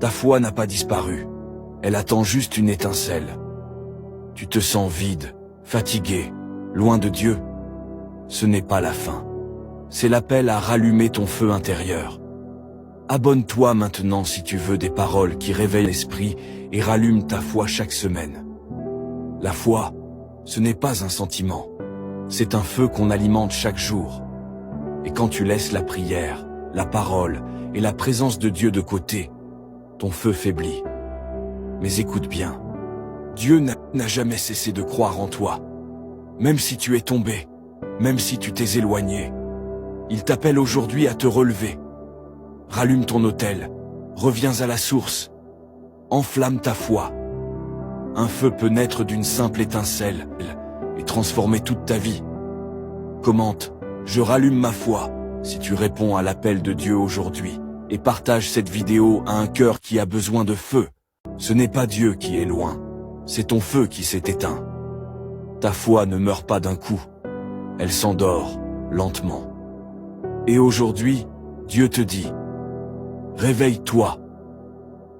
Ta foi n'a pas disparu. Elle attend juste une étincelle. Tu te sens vide, fatigué, loin de Dieu. Ce n'est pas la fin. C'est l'appel à rallumer ton feu intérieur. Abonne-toi maintenant si tu veux des paroles qui réveillent l'esprit et rallument ta foi chaque semaine. La foi, ce n'est pas un sentiment. C'est un feu qu'on alimente chaque jour. Et quand tu laisses la prière, la parole et la présence de Dieu de côté, ton feu faiblit. Mais écoute bien, Dieu n'a jamais cessé de croire en toi. Même si tu es tombé, même si tu t'es éloigné, il t'appelle aujourd'hui à te relever. Rallume ton autel, reviens à la source, enflamme ta foi. Un feu peut naître d'une simple étincelle et transformer toute ta vie. Commente, je rallume ma foi, si tu réponds à l'appel de Dieu aujourd'hui, et partage cette vidéo à un cœur qui a besoin de feu. Ce n'est pas Dieu qui est loin, c'est ton feu qui s'est éteint. Ta foi ne meurt pas d'un coup, elle s'endort, lentement. Et aujourd'hui, Dieu te dit, réveille-toi.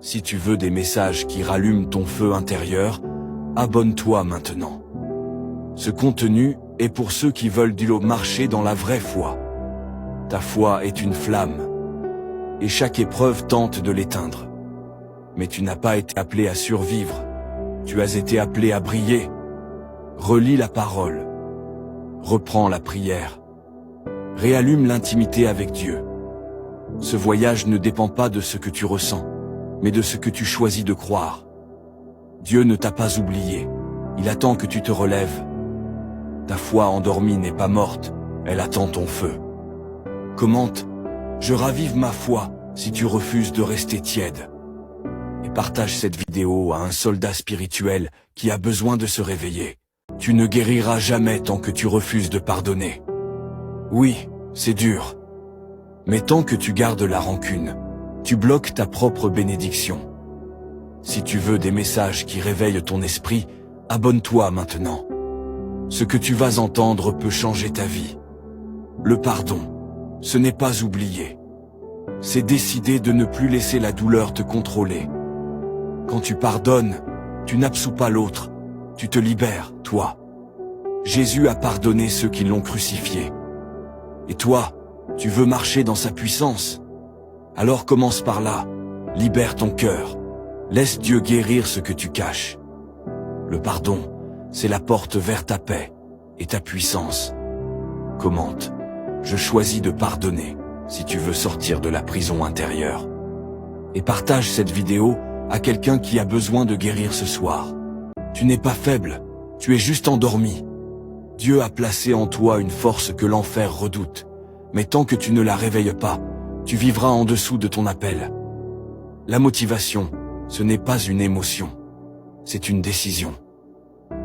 Si tu veux des messages qui rallument ton feu intérieur, abonne-toi maintenant. Ce contenu est pour ceux qui veulent marcher dans la vraie foi. Ta foi est une flamme, et chaque épreuve tente de l'éteindre. Mais tu n'as pas été appelé à survivre, tu as été appelé à briller. Relis la parole, reprends la prière, réallume l'intimité avec Dieu. Ce voyage ne dépend pas de ce que tu ressens, mais de ce que tu choisis de croire. Dieu ne t'a pas oublié, il attend que tu te relèves. Ta foi endormie n'est pas morte, elle attend ton feu. Commente, je ravive ma foi si tu refuses de rester tiède. Et partage cette vidéo à un soldat spirituel qui a besoin de se réveiller. Tu ne guériras jamais tant que tu refuses de pardonner. Oui, c'est dur. Mais tant que tu gardes la rancune, tu bloques ta propre bénédiction. Si tu veux des messages qui réveillent ton esprit, abonne-toi maintenant. Ce que tu vas entendre peut changer ta vie. Le pardon, ce n'est pas oublier. C'est décider de ne plus laisser la douleur te contrôler. Quand tu pardonnes, tu n'absous pas l'autre, tu te libères, toi. Jésus a pardonné ceux qui l'ont crucifié. Et toi, tu veux marcher dans sa puissance? Alors commence par là, libère ton cœur, laisse Dieu guérir ce que tu caches. Le pardon, c'est la porte vers ta paix et ta puissance. Commente, je choisis de pardonner si tu veux sortir de la prison intérieure. Et partage cette vidéo à quelqu'un qui a besoin de guérir ce soir. Tu n'es pas faible, tu es juste endormi. Dieu a placé en toi une force que l'enfer redoute, mais tant que tu ne la réveilles pas, tu vivras en dessous de ton appel. La motivation, ce n'est pas une émotion, c'est une décision.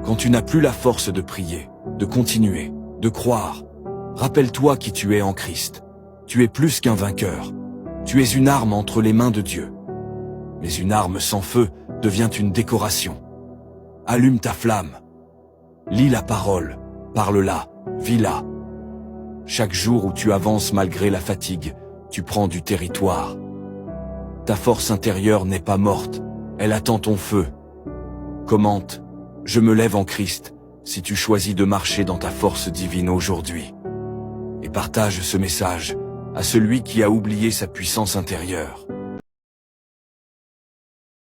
Quand tu n'as plus la force de prier, de continuer, de croire, rappelle-toi qui tu es en Christ. Tu es plus qu'un vainqueur. Tu es une arme entre les mains de Dieu. Mais une arme sans feu devient une décoration. Allume ta flamme. Lis la parole, parle-la, vis-la. Chaque jour où tu avances malgré la fatigue, tu prends du territoire. Ta force intérieure n'est pas morte, elle attend ton feu. Commente, je me lève en Christ, si tu choisis de marcher dans ta force divine aujourd'hui. Et partage ce message à celui qui a oublié sa puissance intérieure.